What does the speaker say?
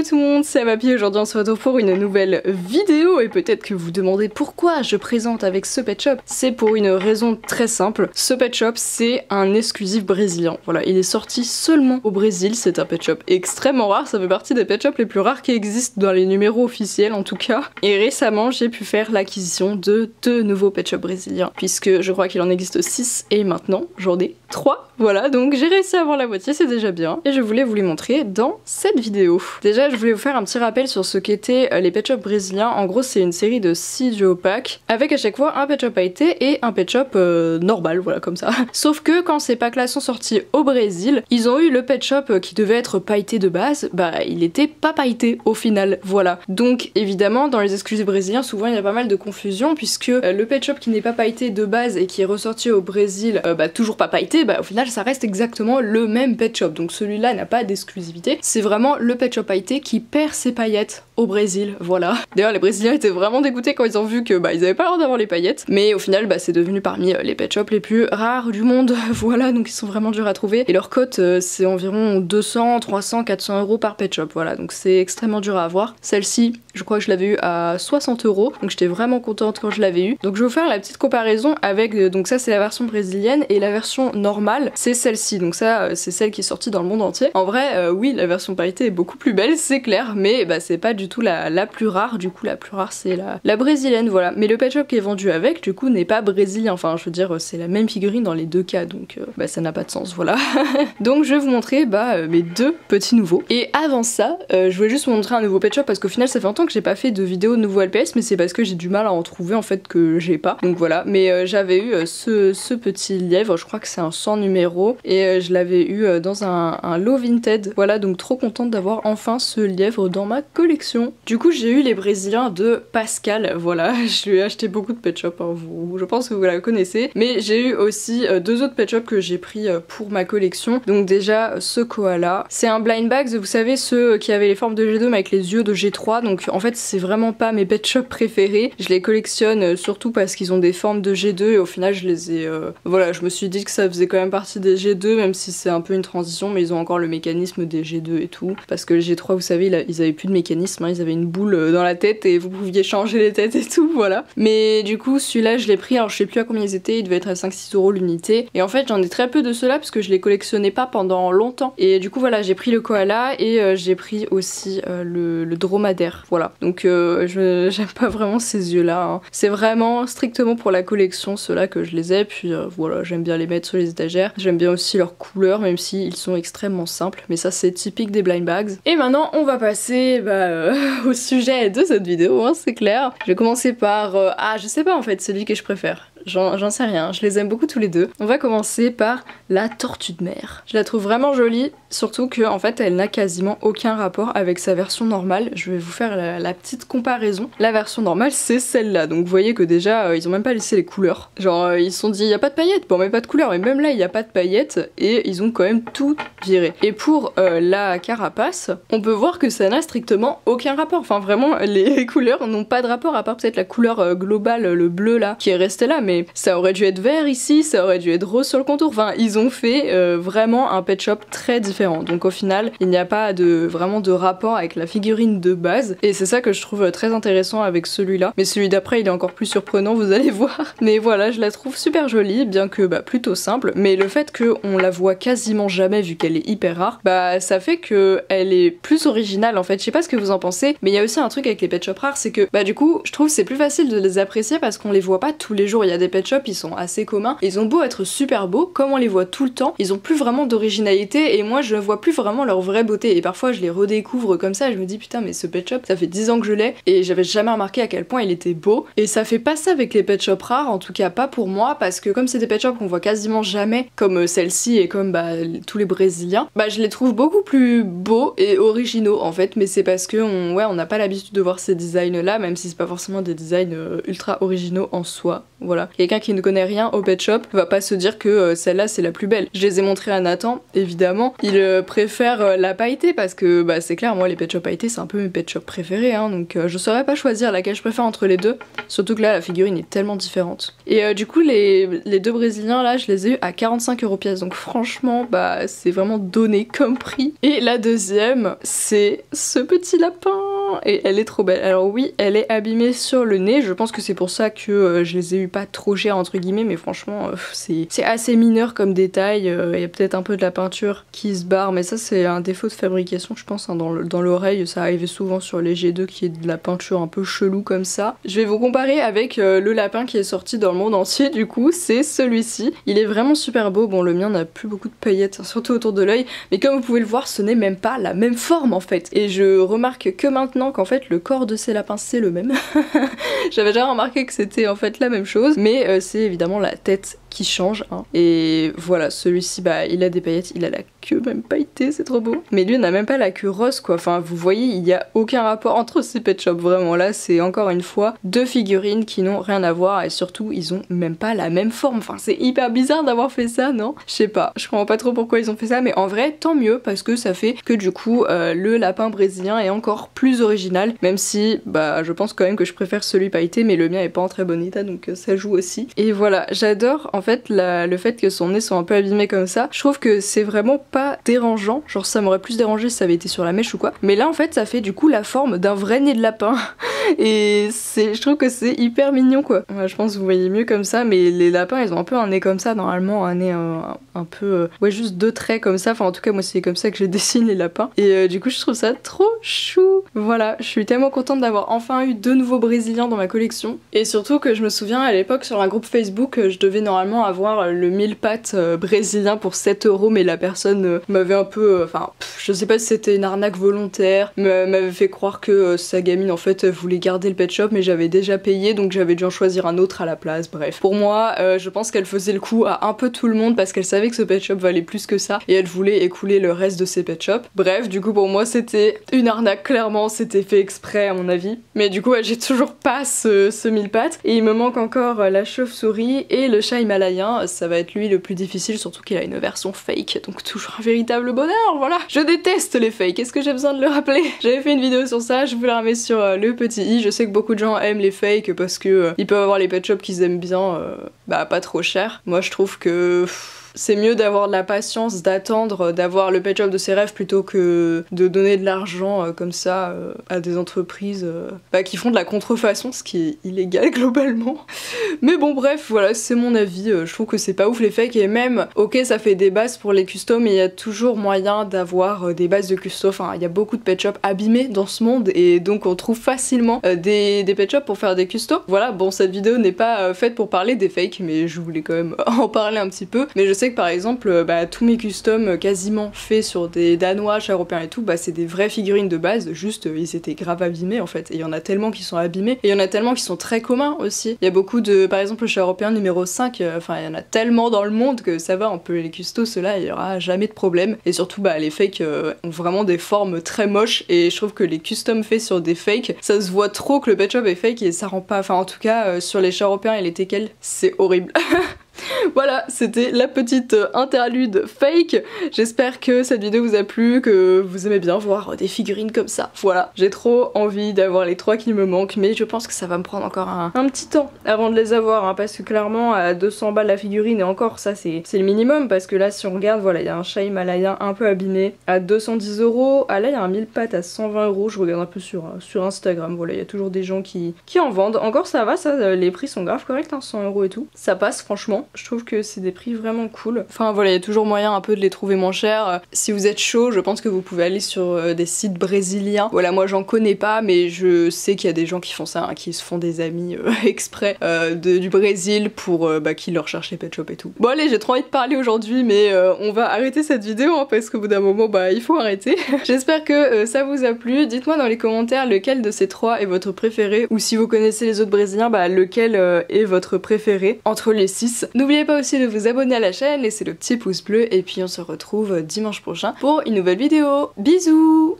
Hello tout le monde, c'est Amapi. Aujourd'hui on se retrouve pour une nouvelle vidéo et peut-être que vous vous demandez pourquoi je présente avec ce pet shop. C'est pour une raison très simple. Ce pet shop c'est un exclusif brésilien. Voilà, il est sorti seulement au Brésil, c'est un pet shop extrêmement rare, ça fait partie des pet shops les plus rares qui existent dans les numéros officiels en tout cas. Et récemment j'ai pu faire l'acquisition de 2 nouveaux pet shops brésiliens puisque je crois qu'il en existe 6 et maintenant j'en ai 3. Voilà, donc j'ai réussi à avoir la moitié, c'est déjà bien. Et je voulais vous les montrer dans cette vidéo. Déjà, je voulais vous faire un petit rappel sur ce qu'étaient les pet shops brésiliens. En gros, c'est une série de 6 duo packs avec à chaque fois un pet shop pailleté et un pet shop normal, voilà, comme ça. Sauf que quand ces packs-là sont sortis au Brésil, ils ont eu le pet shop qui devait être pailleté de base, bah il était pas pailleté au final, voilà. Donc évidemment, dans les exclusifs brésiliens, souvent il y a pas mal de confusion puisque le pet shop qui n'est pas pailleté de base et qui est ressorti au Brésil, bah toujours pas pailleté, bah au final ça reste exactement le même pet shop. Donc celui-là n'a pas d'exclusivité, c'est vraiment le pet shop pailleté qui perd ses paillettes au Brésil, voilà. D'ailleurs les Brésiliens étaient vraiment dégoûtés quand ils ont vu que bah ils avaient pas le droit d'avoir les paillettes, mais au final bah c'est devenu parmi les pet shops les plus rares du monde, voilà, donc ils sont vraiment durs à trouver et leur cote c'est environ 200, 300, 400 euros par pet shop, voilà, donc c'est extrêmement dur à avoir. Celle-ci je crois que je l'avais eu à 60 euros, donc j'étais vraiment contente quand je l'avais eu. Donc je vais vous faire la petite comparaison avec, donc ça c'est la version brésilienne et la version normale c'est celle-ci, donc ça c'est celle qui est sortie dans le monde entier. En vrai oui la version pailletée est beaucoup plus belle, c'est clair, mais bah c'est pas du tout la plus rare, du coup la plus rare c'est la brésilienne, voilà. Mais le pet shop qui est vendu avec du coup n'est pas brésilien, enfin je veux dire c'est la même figurine dans les deux cas, donc bah ça n'a pas de sens, voilà. Donc je vais vous montrer bah mes 2 petits nouveaux. Et avant ça je voulais juste vous montrer un nouveau pet shop parce qu'au final ça fait longtemps que j'ai pas fait de vidéo de nouveau LPS, mais c'est parce que j'ai du mal à en trouver en fait que j'ai pas, donc voilà. Mais j'avais eu ce petit lièvre, je crois que c'est un 100 numéro et je l'avais eu dans un lot Vinted, voilà, donc trop contente d'avoir enfin ce lièvre dans ma collection. Du coup j'ai eu les brésiliens de Pascal, voilà, je lui ai acheté beaucoup de pet shop, hein, je pense que vous la connaissez, mais j'ai eu aussi 2 autres pet shop que j'ai pris pour ma collection. Donc déjà ce koala, c'est un blind bags, vous savez ceux qui avaient les formes de G2 mais avec les yeux de G3, donc en fait c'est vraiment pas mes pet shop préférés, je les collectionne surtout parce qu'ils ont des formes de G2 et au final je les ai voilà, je me suis dit que ça faisait quand même partie des G2 même si c'est un peu une transition, mais ils ont encore le mécanisme des G2 et tout, parce que les G3 vous savez ils avaient plus de mécanisme, hein, ils avaient une boule dans la tête et vous pouviez changer les têtes et tout, voilà. Mais du coup celui-là je l'ai pris, alors je sais plus à combien ils étaient, il devait être à 5-6 euros l'unité, et en fait j'en ai très peu de ceux-là parce que je les collectionnais pas pendant longtemps, et du coup voilà j'ai pris le koala et j'ai pris aussi le dromadaire, voilà. Donc j'aime pas vraiment ces yeux là, hein. C'est vraiment strictement pour la collection ceux-là que je les ai, puis voilà, j'aime bien les mettre sur les étagères, j'aime bien aussi leurs couleurs même si ils sont extrêmement simples, mais ça c'est typique des blind bags. Et maintenant on va passer au sujet de cette vidéo, hein, c'est clair. Je vais commencer par je sais pas en fait celui que je préfère. J'en sais rien, je les aime beaucoup tous les deux. On va commencer par la tortue de mer. Je la trouve vraiment jolie, surtout que en fait elle n'a quasiment aucun rapport avec sa version normale. Je vais vous faire la petite comparaison. La version normale c'est celle-là, donc vous voyez que déjà ils ont même pas laissé les couleurs. Genre ils se sont dit il y a pas de paillettes, bon mais pas de couleurs, mais même là il y a pas de paillettes et ils ont quand même tout viré. Et pour la carapace, on peut voir que ça n'a strictement aucun rapport. Enfin vraiment les couleurs n'ont pas de rapport à part peut-être la couleur globale, le bleu là, qui est resté là, mais ça aurait dû être vert ici, ça aurait dû être rose sur le contour. Enfin, ils ont fait vraiment un pet shop très différent. Donc au final, il n'y a pas vraiment de rapport avec la figurine de base. Et c'est ça que je trouve très intéressant avec celui-là. Mais celui d'après, il est encore plus surprenant, vous allez voir. Mais voilà, je la trouve super jolie, bien que plutôt simple. Mais le fait qu'on la voit quasiment jamais vu qu'elle est hyper rare, bah ça fait que elle est plus originale en fait. Je sais pas ce que vous en pensez, mais il y a aussi un truc avec les pet shops rares, c'est que du coup, je trouve que c'est plus facile de les apprécier parce qu'on les voit pas tous les jours. Il y a des pet shops, ils sont assez communs, ils ont beau être super beaux, comme on les voit tout le temps, ils ont plus vraiment d'originalité et moi je vois plus vraiment leur vraie beauté, et parfois je les redécouvre comme ça et je me dis putain mais ce pet shop ça fait 10 ans que je l'ai et j'avais jamais remarqué à quel point il était beau. Et ça fait pas ça avec les pet shops rares, en tout cas pas pour moi, parce que comme c'est des pet shops qu'on voit quasiment jamais, comme celle-ci et comme tous les brésiliens, je les trouve beaucoup plus beaux et originaux en fait, mais c'est parce que on n'a pas l'habitude de voir ces designs là, même si c'est pas forcément des designs ultra originaux en soi. voilà. Quelqu'un qui ne connaît rien au pet shop va pas se dire que celle-là c'est la plus belle. Je les ai montrées à Nathan, évidemment, il préfère la pailletée parce que bah c'est clair, moi les pet shop pailletés c'est un peu mes pet shop préférés, hein, donc je saurais pas choisir laquelle je préfère entre les deux, surtout que là la figurine est tellement différente. Et du coup les deux brésiliens là je les ai eu à 45 € pièce, donc franchement bah c'est vraiment donné comme prix. Et la deuxième c'est ce petit lapin et elle est trop belle. Alors oui elle est abîmée sur le nez, je pense que c'est pour ça que je les ai eu pas trop cher entre guillemets, mais franchement c'est assez mineur comme détail, il y a peut-être un peu de la peinture qui se barre, mais ça c'est un défaut de fabrication je pense, hein, dans l'oreille, ça arrivait souvent sur les G2 qui est de la peinture un peu chelou comme ça. Je vais vous comparer avec le lapin qui est sorti dans le monde entier, du coup c'est celui-ci, il est vraiment super beau. Bon le mien n'a plus beaucoup de paillettes, surtout autour de l'œil, mais comme vous pouvez le voir ce n'est même pas la même forme en fait, et je remarque que maintenant qu'en fait le corps de ces lapins c'est le même. J'avais déjà remarqué que c'était en fait la même chose, mais c'est évidemment la tête qui change, hein. Et voilà, celui-ci bah il a des paillettes, il a la queue même pailletée, c'est trop beau, mais lui n'a même pas la queue rose quoi. Enfin vous voyez, il n'y a aucun rapport entre ces pet shops, vraiment. Là c'est encore une fois deux figurines qui n'ont rien à voir, et surtout ils ont même pas la même forme. Enfin c'est hyper bizarre d'avoir fait ça, non? Je sais pas, je comprends pas trop pourquoi ils ont fait ça, mais en vrai tant mieux, parce que ça fait que du coup le lapin brésilien est encore plus original, même si bah je pense quand même que je préfère celui pailleté, mais le mien est pas en très bon état, donc ça joue aussi. Et voilà, j'adore en fait le fait que son nez soit un peu abîmé comme ça. Je trouve que c'est vraiment pas dérangeant, genre ça m'aurait plus dérangé si ça avait été sur la mèche ou quoi, mais là en fait ça fait du coup la forme d'un vrai nez de lapin. Et je trouve que c'est hyper mignon quoi. Ouais, je pense que vous voyez mieux comme ça, mais les lapins ils ont un peu un nez comme ça normalement, un nez un peu ouais juste deux traits comme ça, enfin en tout cas moi c'est comme ça que je dessine les lapins, et du coup je trouve ça trop chou. Voilà, je suis tellement contente d'avoir enfin eu deux nouveaux brésiliens dans ma collection, et surtout que je me souviens à l'époque sur un groupe Facebook je devais normalement avoir le 1000 pattes brésilien pour 7 €, mais la personne m'avait un peu, enfin je sais pas si c'était une arnaque volontaire, m'avait fait croire que sa gamine en fait voulait garder le pet shop, mais j'avais déjà payé donc j'avais dû en choisir un autre à la place. Bref, pour moi je pense qu'elle faisait le coup à un peu tout le monde parce qu'elle savait que ce pet shop valait plus que ça et elle voulait écouler le reste de ses pet shops. Bref, du coup pour moi c'était une arnaque, clairement c'était fait exprès à mon avis, mais du coup j'ai toujours pas ce 1000 pattes, et il me manque encore la chauve-souris et le chat himalayen. Ça va être lui le plus difficile, surtout qu'il a une version fake, donc toujours un véritable bonheur. Voilà, je déteste les fakes, est-ce que j'ai besoin de le rappeler? J'avais fait une vidéo sur ça, je vous la remets sur le petit i. Je sais que beaucoup de gens aiment les fakes parce que ils peuvent avoir les pet shops qu'ils aiment bien bah pas trop cher. Moi je trouve que c'est mieux d'avoir de la patience, d'attendre, d'avoir le pet shop de ses rêves plutôt que de donner de l'argent comme ça à des entreprises bah, qui font de la contrefaçon, ce qui est illégal globalement. Mais bon bref, voilà, c'est mon avis, je trouve que c'est pas ouf les fakes, et même, ok ça fait des bases pour les custom, mais il y a toujours moyen d'avoir des bases de custom. Enfin, il y a beaucoup de pet shops abîmés dans ce monde, et donc on trouve facilement des pet shops pour faire des custom. Voilà, bon cette vidéo n'est pas faite pour parler des fakes, mais je voulais quand même en parler un petit peu. Mais je sais que par exemple bah, tous mes customs quasiment faits sur des danois, chats européens et tout, bah c'est des vraies figurines de base, juste ils étaient grave abîmés en fait, et il y en a tellement qui sont abîmés, et il y en a tellement qui sont très communs aussi. Il y a beaucoup de, par exemple le chat européen numéro 5, enfin il y en a tellement dans le monde que ça va, on peut les custos, ceux-là il y aura jamais de problème. Et surtout bah les fakes ont vraiment des formes très moches, et je trouve que les customs faits sur des fakes, ça se voit trop que le pet shop est fake, et ça rend pas, enfin en tout cas sur les chats européens et les teckels, c'est horrible. Voilà, c'était la petite interlude fake. J'espère que cette vidéo vous a plu, que vous aimez bien voir des figurines comme ça. Voilà, j'ai trop envie d'avoir les 3 qui me manquent, mais je pense que ça va me prendre encore un petit temps avant de les avoir, hein, parce que clairement à 200 balles la figurine, et encore ça c'est le minimum, parce que là si on regarde, voilà, il y a un chat himalayen un peu abîmé à 210 €, ah là il y a un 1000 pattes à 120 €, je regarde un peu sur Instagram, voilà, il y a toujours des gens qui en vendent. Encore ça va, ça, les prix sont grave corrects, hein, 100 € et tout, ça passe franchement. Je trouve que c'est des prix vraiment cool. Enfin voilà, il y a toujours moyen un peu de les trouver moins chers. Si vous êtes chaud, je pense que vous pouvez aller sur des sites brésiliens. Voilà, moi j'en connais pas, mais je sais qu'il y a des gens qui font ça, hein, qui se font des amis exprès du Brésil pour bah, qui leur cherchent les pet shops et tout. Bon allez, j'ai trop envie de parler aujourd'hui, mais on va arrêter cette vidéo, hein, parce qu'au bout d'un moment, bah il faut arrêter. J'espère que ça vous a plu. Dites-moi dans les commentaires lequel de ces 3 est votre préféré, ou si vous connaissez les autres brésiliens, bah lequel est votre préféré entre les 6. N'oubliez pas aussi de vous abonner à la chaîne, laisser le petit pouce bleu, et puis on se retrouve dimanche prochain pour une nouvelle vidéo. Bisous!